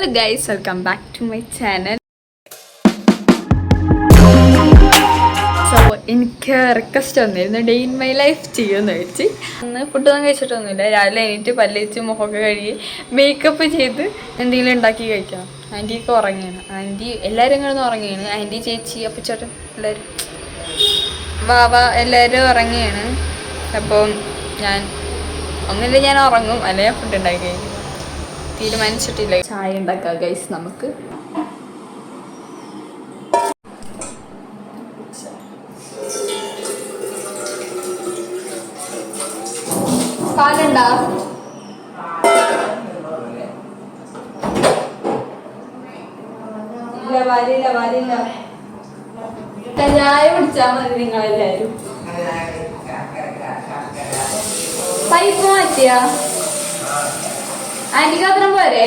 Hello guys, welcome back to my channel. So എനിക്ക് request വന്നിരുന്നു day in my life ചെയ്യുമെന്ന് വെച്ച്. അന്ന് ഫുഡൊന്നും കഴിച്ചിട്ടൊന്നുമില്ല. രാവിലെ എണീറ്റ് പല്ലേച്ച് മുഖമൊക്കെ കഴുകി മേക്കപ്പ് ചെയ്ത് എന്തെങ്കിലും ഉണ്ടാക്കി കഴിക്കണം. ആൻറ്റിയൊക്കെ ഉറങ്ങിയാണ്. ആൻറ്റി എല്ലാവരും കിടന്ന് ഉറങ്ങിയാണ്. ആൻറ്റി, ചേച്ചി, അപ്പച്ചേട്ടൻ എല്ലാവരും വാവ എല്ലാവരും ഉറങ്ങിയാണ്. അപ്പോൾ ഒന്നില്ല ഞാൻ ഉറങ്ങും, അല്ലെ ഞാൻ ഫുഡ് ഉണ്ടാക്കി കഴിക്കും. തീരുമാനിച്ചിട്ടില്ല. ചായ ഉണ്ടാക്കാം ഗൈസ്. നമുക്ക് പാലുണ്ടാ? വരില്ല. ചായ കുടിച്ചാ മതി നിങ്ങളെല്ലാരും. പൈപ്പ് മാറ്റിയാ ആന്റിക്ക് അത്രയും പോരെ?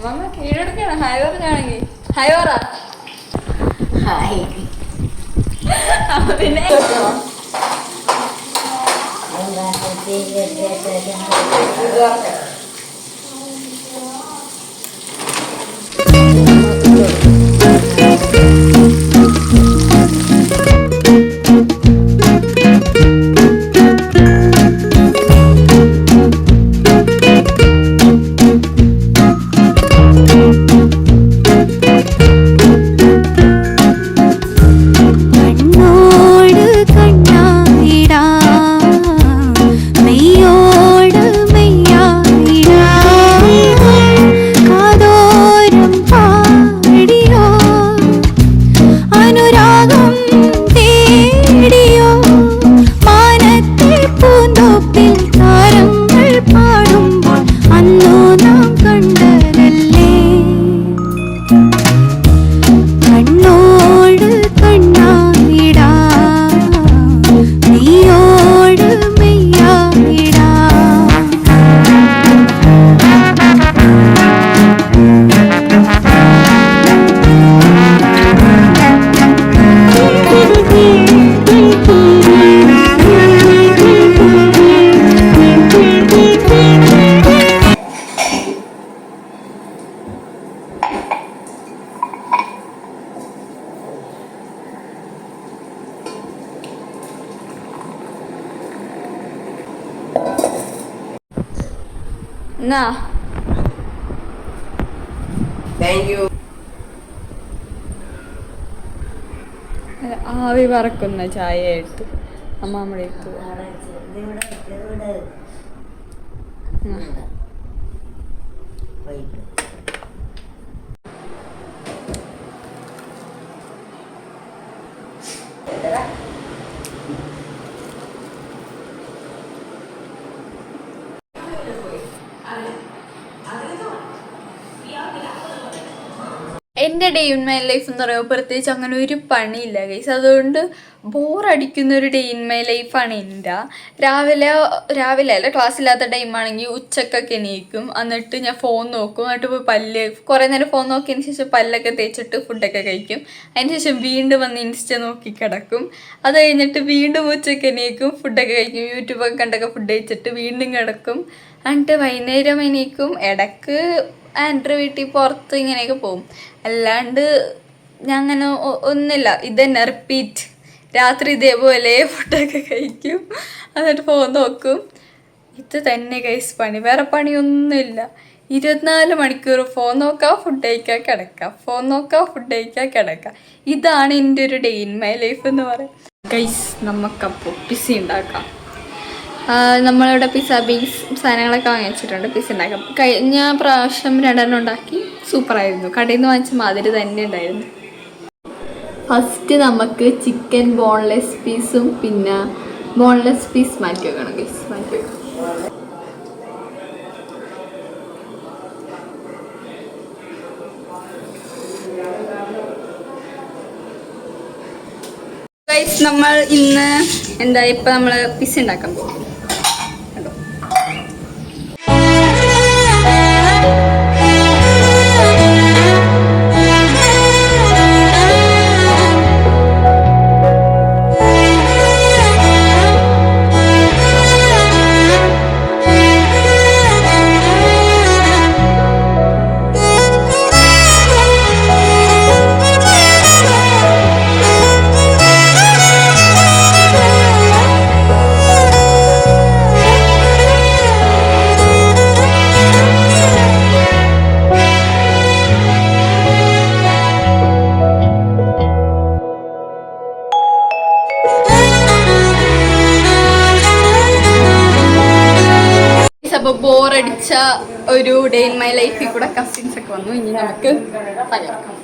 മമ്മ കീഴെടുക്കണം. ഹായ് പറഞ്ഞാണെങ്കിൽ ഹായ് പറ. പിന്നെ ആവി പറക്കുന്ന ചായ എടുത്ത് അമ്മാമ്മയുടെ എടുത്ത് എൻ്റെ ഡേ ഇൻ മൈ ലൈഫ് എന്ന് പറയുമ്പോൾ പ്രത്യേകിച്ച് അങ്ങനെ ഒരു പണിയില്ല ഗൈസ്. അതുകൊണ്ട് ബോറടിക്കുന്ന ഒരു ഡേ ഇൻ മൈ ലൈഫാണ് എൻ്റെ. രാവിലെ അല്ല, ക്ലാസ്സില്ലാത്ത ടൈമാണെങ്കിൽ ഉച്ചക്കൊക്കെ എണീക്കും. എന്നിട്ട് ഞാൻ ഫോൺ നോക്കും. എന്നിട്ട് പോയി കുറേ നേരം ഫോൺ നോക്കിയതിന് ശേഷം പല്ലൊക്കെ തേച്ചിട്ട് ഫുഡൊക്കെ കഴിക്കും. അതിന് ശേഷം വീണ്ടും വന്ന് ഇൻസ്റ്റ നോക്കി കിടക്കും. അത് കഴിഞ്ഞിട്ട് വീണ്ടും ഉച്ചക്ക് എണീക്കും, ഫുഡൊക്കെ കഴിക്കും. യൂട്യൂബൊക്കെ കണ്ടൊക്കെ ഫുഡ് കഴിച്ചിട്ട് വീണ്ടും കിടക്കും. എന്നിട്ട് വൈകുന്നേരം എണീക്കും. ഇടയ്ക്ക് ആൻഡ്രി വീട്ടിൽ പുറത്ത് ഇങ്ങനെയൊക്കെ പോകും. അല്ലാണ്ട് ഞാൻ അങ്ങനെ ഒന്നുമില്ല. ഇതന്നെ റിപ്പീറ്റ്. രാത്രി ഇതേപോലെ ഫുഡൊക്കെ കഴിക്കും, എന്നിട്ട് ഫോൺ നോക്കും. ഇത് തന്നെ ഗൈസ് പണി. വേറെ പണിയൊന്നുമില്ല. 24 മണിക്കൂർ ഫോൺ നോക്കാം, ഫുഡ് കഴിക്കാൻ കിടക്കാം, ഫോൺ നോക്കാം, ഫുഡ് കഴിക്കാൻ കിടക്കാം. ഇതാണ് എൻ്റെ ഒരു ഡേ ഇൻ മൈ ലൈഫ് എന്ന് പറയാം ഗൈസ്. നമുക്കപ്പോൾ പിസ്സ ഉണ്ടാക്കാം. നമ്മളിവിടെ പിസ്സ ബീസ് സാധനങ്ങളൊക്കെ വാങ്ങി വെച്ചിട്ടുണ്ട്. പിസ്സ ഉണ്ടാക്കാം. കഴിഞ്ഞ പ്രാവശ്യം 2 ഉണ്ടാക്കി, സൂപ്പറായിരുന്നു. കടയിൽ നിന്ന് വാങ്ങിച്ച മാതിരി തന്നെ ഉണ്ടായിരുന്നു. ഫസ്റ്റ് നമുക്ക് ചിക്കൻ ബോൺലെസ് പീസും പിന്നെ ബോൺലെസ് പീസ് മാറ്റി വെക്കണം ഗൈസ്. മാറ്റി വെക്കണം. ഗൈസ് നമ്മൾ ഇന്ന് ഇപ്പം നമ്മൾ പിസ്സ ഉണ്ടാക്കാൻ പോകും. ബോറടിച്ച ഒരു ഡേ ഇൻ മൈ ലൈഫിൽ കൂടെ കസിൻസ് ഒക്കെ വന്നു. ഇനി നമുക്ക് തകർക്കാം.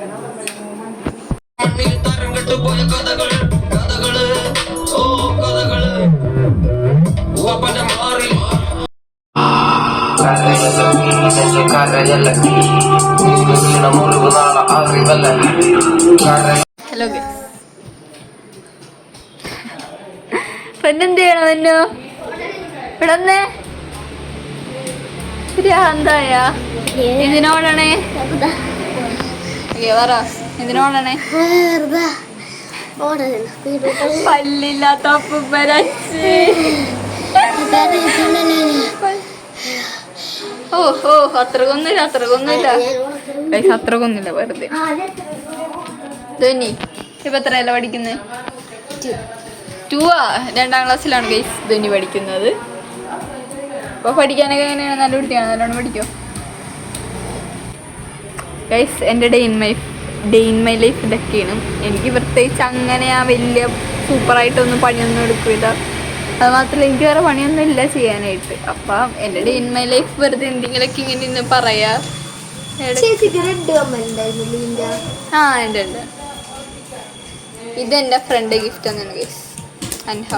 ഹലോ ഗൈസ്, എന്ത് ചെയ്യണം എന്നു ഇവിടെ എന്തായ ഇതിനോടണേ പറ ഇതിനോടണേ പല്ലില്ലാത്ത ഓ ഓ അത്രക്കൊന്നുമില്ല അത്രക്കൊന്നുമില്ല വെറുതെ. ധോനി ഇപ്പൊ എത്രയല്ല പഠിക്കുന്നത്? 2 2ാം ക്ലാസ്സിലാണ് ഗൈസ് ധോനി പഠിക്കുന്നത്. അപ്പൊ പഠിക്കാനൊക്കെ എങ്ങനെയാണ്? നല്ല കുട്ടിയാണ്, നല്ലോണം പഠിക്കോ ഗൈസ്? എൻ്റെ ഡേ ഇൻ മൈ ലൈഫ് ഇതൊക്കെയാണ്. എനിക്ക് പ്രത്യേകിച്ച് അങ്ങനെ വലിയ സൂപ്പറായിട്ടൊന്നും പണിയൊന്നും എടുക്കില്ല. അത് മാത്രമല്ല എനിക്ക് വേറെ പണിയൊന്നും ഇല്ല ചെയ്യാനായിട്ട്. അപ്പം എൻ്റെ ഡേ ഇൻ മൈ ലൈഫ് വെറുതെ എന്തെങ്കിലുമൊക്കെ ഇങ്ങനെ ഇന്ന് പറയാ. ഉണ്ട്. ഇതെൻ്റെ ഫ്രണ്ട് ഗിഫ്റ്റ് തന്നെയാണ് ഗൈസ്. അൻഹ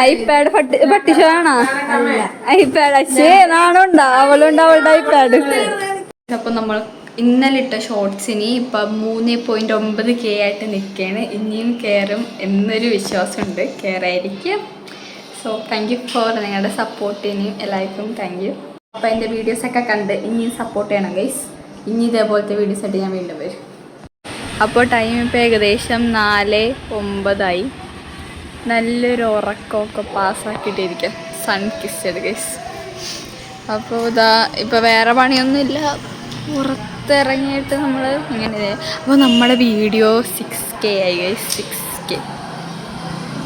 ഐപാഡ് പട്ടിഷാണോ? ഐപാഡ് അച്ഛേ നാണുണ്ടോ? അവളുണ്ട് അവളുടെ ഐപാഡ്. അപ്പൊ നമ്മൾ ഇന്നലെ ഇട്ട ഷോർട്സിന് ഇപ്പം 3.9K ആയിട്ട് നിൽക്കുകയാണ്. ഇനിയും കയറും എന്നൊരു വിശ്വാസമുണ്ട്. കയറായിരിക്കും. സോ താങ്ക് യു ഫോർ നിങ്ങളുടെ സപ്പോർട്ടിന് എല്ലാവർക്കും താങ്ക് യു. അപ്പോൾ എൻ്റെ വീഡിയോസൊക്കെ കണ്ട് ഇനിയും സപ്പോർട്ട് ചെയ്യണം ഗൈസ്. ഇനി ഇതേപോലത്തെ വീഡിയോസായിട്ട് ഞാൻ വീണ്ടും വരും. അപ്പോൾ ടൈം ഇപ്പോൾ ഏകദേശം 4:09. നല്ലൊരു ഉറക്കമൊക്കെ പാസ്സാക്കിയിട്ടിരിക്കാം. Sun kissed guys. അപ്പോൾ ഇതാ ഇപ്പോൾ വേറെ പണിയൊന്നുമില്ല. പുറത്തിറങ്ങിയിട്ട് നമ്മൾ ഇങ്ങനെ. അപ്പോൾ നമ്മുടെ വീഡിയോ 6K ആയി ഗൈസ്. 6K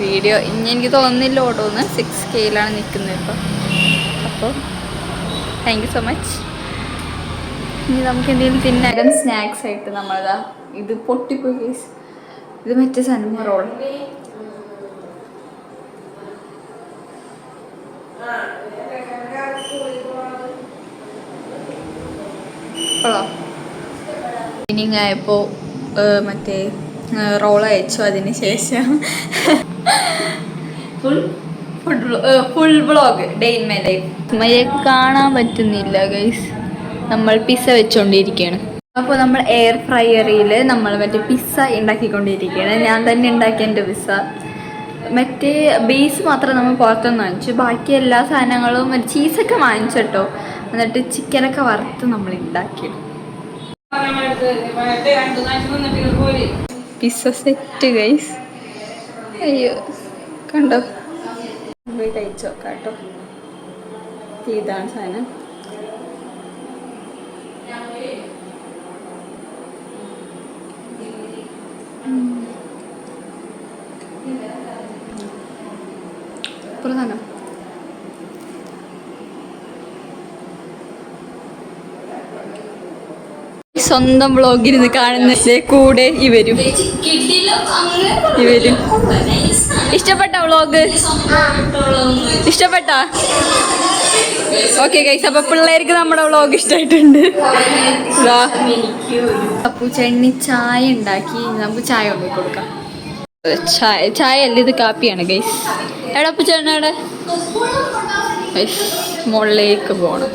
വീഡിയോ ഇനി എനിക്ക് തോന്നുന്നില്ല ഓടോന്ന്. 6Kയിലാണ് നിൽക്കുന്നത് ഇപ്പോൾ. അപ്പോൾ താങ്ക് യു സോ മച്ച്. ഇനി നമുക്ക് എന്തെങ്കിലും തിന്നാലും സ്നാക്സ് ആയിട്ട് നമ്മളിതാ ഇത് പൊട്ടിപ്പോയി ഗൈസ്. ഇത് മറ്റേ സാധനം റോൾ. ഈവനിങ് ആയപ്പോൾ മറ്റേ റോൾ അയച്ചു. അതിന് ശേഷം full vlog day in my life. മഴയെ കാണാൻ പറ്റുന്നില്ല ഗൈസ്. നമ്മൾ പിസ്സ വെച്ചുകൊണ്ടിരിക്കുകയാണ്. അപ്പോൾ നമ്മൾ എയർ ഫ്രയറിൽ നമ്മൾ മറ്റേ പിസ്സ ഉണ്ടാക്കിക്കൊണ്ടിരിക്കുകയാണ്. ഞാൻ തന്നെ ഉണ്ടാക്കിയ എൻ്റെ പിസ്സ. മറ്റേ ബേസ് മാത്രം നമ്മൾ പുറത്തുനിന്ന് വാങ്ങിച്ചു. ബാക്കി എല്ലാ സാധനങ്ങളും ചീസൊക്കെ വാങ്ങിച്ചു കേട്ടോ. എന്നിട്ട് ചിക്കനൊക്കെ വറുത്ത് നമ്മൾ ഉണ്ടാക്കി. Pizza set guys. അയ്യോ കണ്ടോ? പോയി കഴിച്ചു നോക്കാം കേട്ടോ. ഇതാണ് സാധനം. പ്രധാനം സ്വന്തം വ്ളോഗിരുന്ന് കാണുന്നതിന്റെ കൂടെ ഇവരും. ഇഷ്ടപ്പെട്ട വ്ളോഗ്? ഇഷ്ടപ്പെട്ട? Okay guys. അപ്പൊ പിള്ളേർക്ക് നമ്മുടെ വ്ളോഗ് ഇഷ്ടമായിട്ടുണ്ട്. അപ്പു ചേട്ടന് ചായ ഉണ്ടാക്കി. നമുക്ക് ചായ കൊണ്ടുപോയി കൊടുക്കാം. ചായ അല്ല, ഇത് കാപ്പിയാണ് ഗൈസ്. എടാ അപ്പു ചേട്ടനവിടെ മുകളിലേക്ക് പോകണം.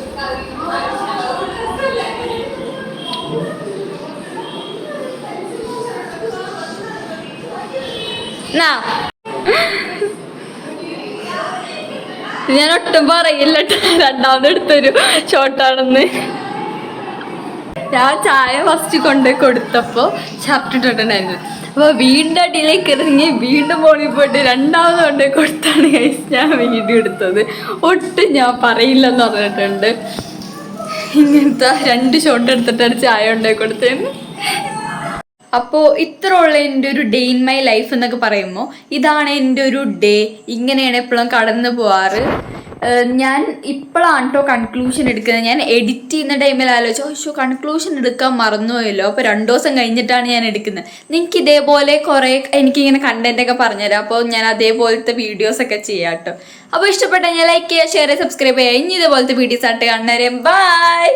എന്നാ ഞാൻ ഒട്ടും പറയില്ല രണ്ടാമത് എടുത്തൊരു ഷോട്ടാണെന്ന്. ഞാൻ ചായ ഫസ്റ്റ് കൊണ്ടുപോയി കൊടുത്തപ്പോൾ ഷർട്ട് ഇട്ടിട്ടുണ്ടായിരുന്നു. അപ്പോൾ വീണ്ടും അടിയിലേക്ക് ഇറങ്ങി വീണ്ടും മോളിൽ പോയിട്ട് രണ്ടാമത് കൊണ്ടുപോയി കൊടുത്താണ് ഗൈസ് ഞാൻ വീഡിയോ എടുത്തത്. ഒട്ടും ഞാൻ പറയില്ലെന്ന് പറഞ്ഞിട്ടുണ്ട്. ഇങ്ങനത്തെ 2 ഷോട്ട് എടുത്തിട്ടാണ് ചായ കൊണ്ടുപോയി കൊടുത്തത്. അപ്പോൾ ഇത്ര ഉള്ള എൻ്റെ ഒരു ഡേ ഇൻ മൈ ലൈഫ് എന്നൊക്കെ പറയുമ്പോൾ ഇതാണ് എൻ്റെ ഒരു ഡേ. ഇങ്ങനെയാണ് എപ്പോഴും കടന്നു പോവാറ്. ഞാൻ ഇപ്പോഴാണ് കേട്ടോ കൺക്ലൂഷൻ എടുക്കുന്നത്. ഞാൻ എഡിറ്റ് ചെയ്യുന്ന ടൈമിൽ ആലോചിച്ചു കൺക്ലൂഷൻ എടുക്കാൻ മറന്നുപോയല്ലോ. അപ്പോൾ 2 ദിവസം കഴിഞ്ഞിട്ടാണ് ഞാൻ എടുക്കുന്നത്. നിങ്ങൾക്ക് ഇതേപോലെ കുറേ എനിക്കിങ്ങനെ കണ്ടൻറ്റൊക്കെ പറഞ്ഞുതരാം. അപ്പോൾ ഞാൻ അതേപോലത്തെ വീഡിയോസൊക്കെ ചെയ്യാം കേട്ടോ. അപ്പോൾ ഇഷ്ടപ്പെട്ട ഞാൻ ലൈക്ക് ചെയ്യുക, ഷെയർ ചെയ്യുക, സബ്സ്ക്രൈബ് ചെയ്യുക. ഇനി ഇതുപോലത്തെ വീഡിയോസ് ആയിട്ട് കാണുന്നവരെ ബൈ.